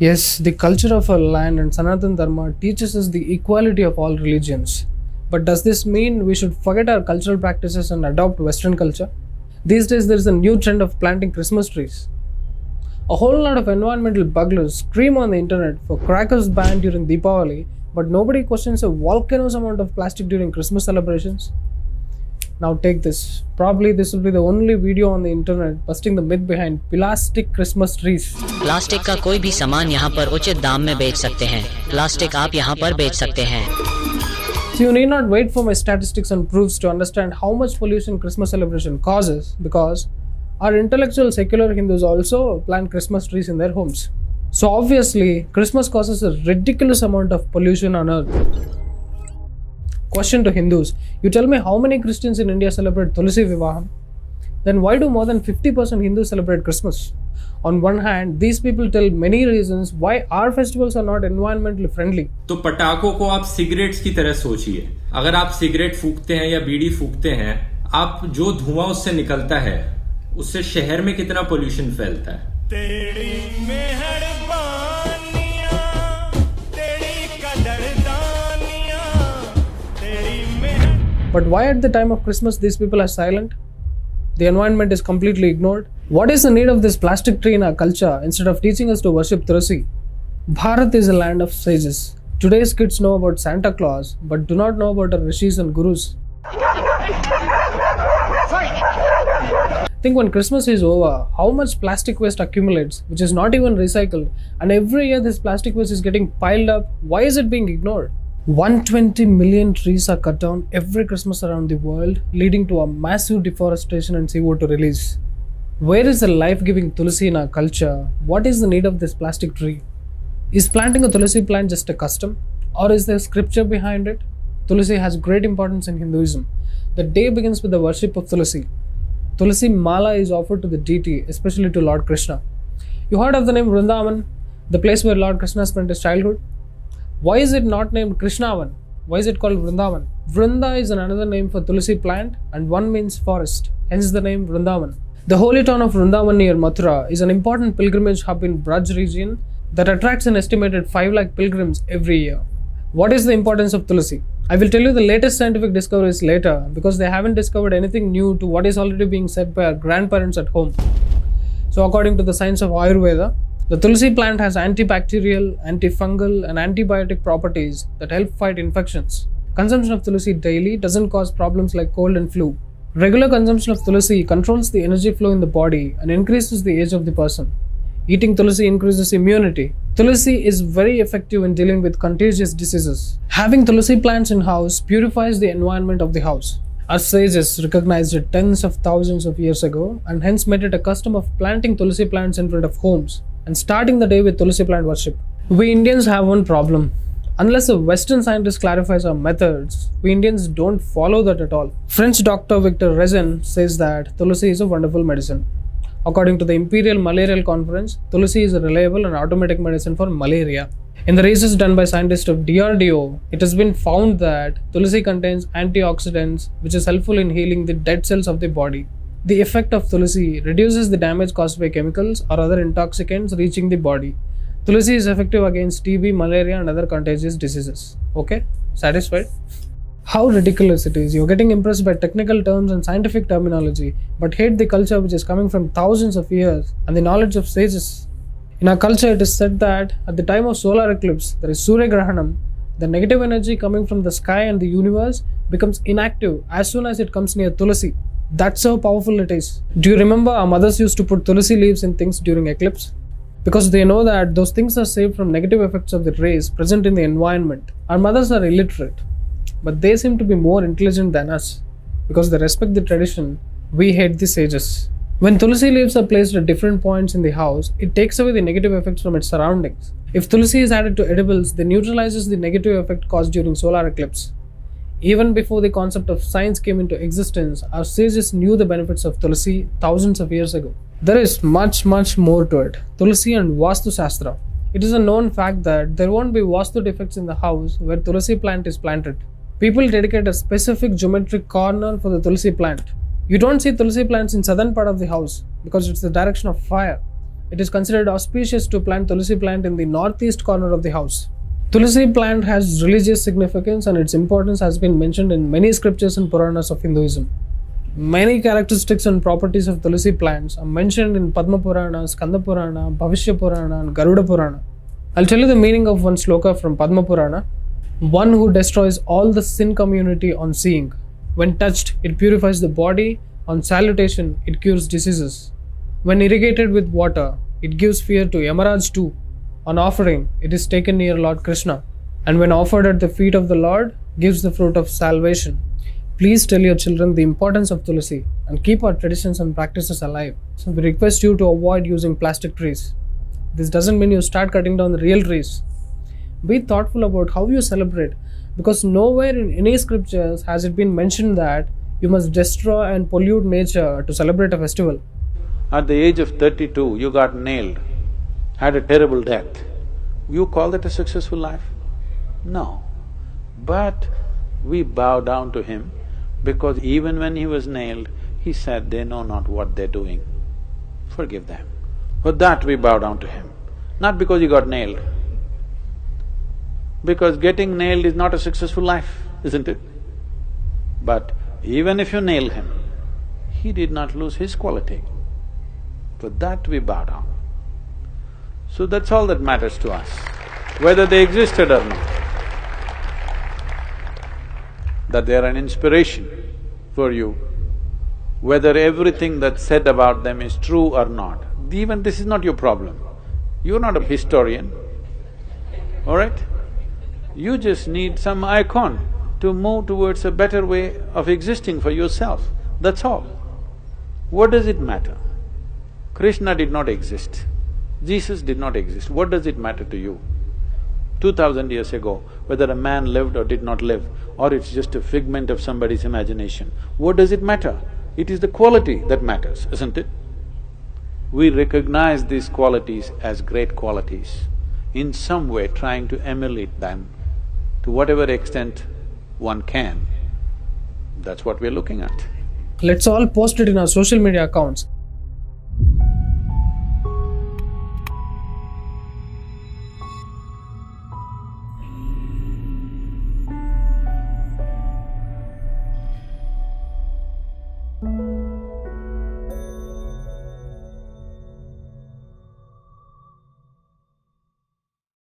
Yes, the culture of our land and Sanatan Dharma teaches us the equality of all religions. But does this mean we should forget our cultural practices and adopt Western culture? These days, there is a new trend of planting Christmas trees. A whole lot of environmental bugglers scream on the internet for crackers banned during Deepavali, but nobody questions a volcano's amount of plastic during Christmas celebrations. Now take this. Probably this will be the only video on the internet busting the myth behind plastic Christmas trees. Plastic का कोई भी सामान यहाँ पर उचित दाम में बेच सकते हैं। प्लास्टिक आप यहाँ पर बेच सकते हैं। So you need not wait for my statistics and proofs to understand how much pollution Christmas celebration causes, because our intellectual secular Hindus also plant Christmas trees in their homes. So obviously, Christmas causes a ridiculous amount of pollution on earth. Question to Hindus: you tell me how many Christians in India celebrate Tulsi Vivaham? Then why do more than 50% Hindus celebrate Christmas? On one hand, these people tell many reasons why our festivals are not environmentally friendly. तो पटाखों को आप cigarettes की तरह सोचिए। अगर आप cigarette फूंकते हैं या बीड़ी फूंकते हैं, आप जो धुआं उससे निकलता है, उससे शहर में कितना पोल्यूशन फैलता है। तेरी मेहरबानियां, तेरी कदरदानियां, तेरी मेहर... But why at the time of Christmas these people are silent? The environment is completely ignored. What is the need of this plastic tree in our culture instead of teaching us to worship Tulsi? Bharat is a land of sages. Today's kids know about Santa Claus, but do not know about our rishis and gurus. Think when Christmas is over, how much plastic waste accumulates, which is not even recycled, and every year this plastic waste is getting piled up. Why is it being ignored? 120 million trees are cut down every Christmas around the world, leading to a massive deforestation and CO2 release. Where is the life-giving Tulsi in our culture? What is the need of this plastic tree? Is planting a Tulsi plant just a custom, or is there scripture behind it? Tulsi has great importance in Hinduism. The day begins with the worship of Tulsi. Tulsi Mala is offered to the deity, especially to Lord Krishna. You heard of the name Vrindavan, the place where Lord Krishna spent his childhood? Why is it not named Krishnavan? Why is it called Vrindavan? Vrinda is another name for Tulsi plant, and one means forest, hence the name Vrindavan. The holy town of Vrindavan near Mathura is an important pilgrimage hub in Braj region that attracts an estimated 5 lakh pilgrims every year. What is the importance of Tulsi? I will tell you the latest scientific discoveries later, because they haven't discovered anything new to what is already being said by our grandparents at home. So according to the science of Ayurveda, the Tulsi plant has antibacterial, antifungal and antibiotic properties that help fight infections. Consumption of Tulsi daily doesn't cause problems like cold and flu. Regular consumption of Tulsi controls the energy flow in the body and increases the age of the person. Eating Tulsi increases immunity. Tulsi is very effective in dealing with contagious diseases. Having Tulsi plants in house purifies the environment of the house. Our sages recognized it tens of thousands of years ago and hence made it a custom of planting Tulsi plants in front of homes and starting the day with Tulsi plant worship. We Indians have one problem. Unless a Western scientist clarifies our methods, we Indians don't follow that at all. French doctor Victor Rezin says that Tulsi is a wonderful medicine. According to the Imperial Malarial Conference, Tulsi is a reliable and automatic medicine for malaria. In the research done by scientists of DRDO, it has been found that Tulsi contains antioxidants which is helpful in healing the dead cells of the body. The effect of Tulsi reduces the damage caused by chemicals or other intoxicants reaching the body. Tulsi is effective against TB, malaria and other contagious diseases. Okay? Satisfied? How ridiculous it is. You're getting impressed by technical terms and scientific terminology, but hate the culture which is coming from thousands of years and the knowledge of sages. In our culture, it is said that at the time of solar eclipse, there is Surya Grahanam, the negative energy coming from the sky and the universe becomes inactive as soon as it comes near Tulsi. That's how powerful it is. Do you remember our mothers used to put Tulsi leaves in things during eclipse? Because they know that those things are saved from negative effects of the rays present in the environment. Our mothers are illiterate, but they seem to be more intelligent than us. Because they respect the tradition, we hate the sages. When Tulsi leaves are placed at different points in the house, it takes away the negative effects from its surroundings. If Tulsi is added to edibles, they neutralizes the negative effect caused during solar eclipse. Even before the concept of science came into existence, our sages knew the benefits of Tulsi thousands of years ago. There is much more to it. Tulsi and Vastu Shastra. It is a known fact that there won't be Vastu defects in the house where Tulsi plant is planted. People dedicate a specific geometric corner for the Tulsi plant. You don't see Tulsi plants in southern part of the house because it's the direction of fire. it is considered auspicious to plant Tulsi plant in the northeast corner of the house. Tulsi plant has religious significance and its importance has been mentioned in many scriptures and Puranas of Hinduism. Many characteristics and properties of Tulsi plants are mentioned in Padma Purana, Skanda Purana, Bhavishya Purana and Garuda Purana. I'll tell you the meaning of one sloka from Padma Purana. One who destroys all the sin community on seeing. When touched, it purifies the body. On salutation, it cures diseases. When irrigated with water, it gives fear to Yamaraj too. On offering, it is taken near Lord Krishna. And when offered at the feet of the Lord, gives the fruit of salvation. Please tell your children the importance of Tulsi and keep our traditions and practices alive. So we request you to avoid using plastic trees. This doesn't mean you start cutting down the real trees. Be thoughtful about how you celebrate, because nowhere in any scriptures has it been mentioned that you must destroy and pollute nature to celebrate a festival. At the age of 32, you got nailed, had a terrible death. You call that a successful life? No. But we bow down to him because even when he was nailed, he said, they know not what they're doing. Forgive them. For that we bow down to him, not because he got nailed. Because getting nailed is not a successful life, isn't it? But even if you nail him, he did not lose his quality. For that we bow down. So that's all that matters to us, whether they existed or not. That they are an inspiration for you, whether everything that's said about them is true or not. Even this is not your problem. You're not a historian, all right? You just need some icon to move towards a better way of existing for yourself, that's all. What does it matter? Krishna did not exist, Jesus did not exist, what does it matter to you? 2000 years ago, whether a man lived or did not live, or it's just a figment of somebody's imagination, what does it matter? It is the quality that matters, isn't it? We recognize these qualities as great qualities, in some way trying to emulate them to whatever extent one can. That's what we're looking at. Let's all post it in our social media accounts.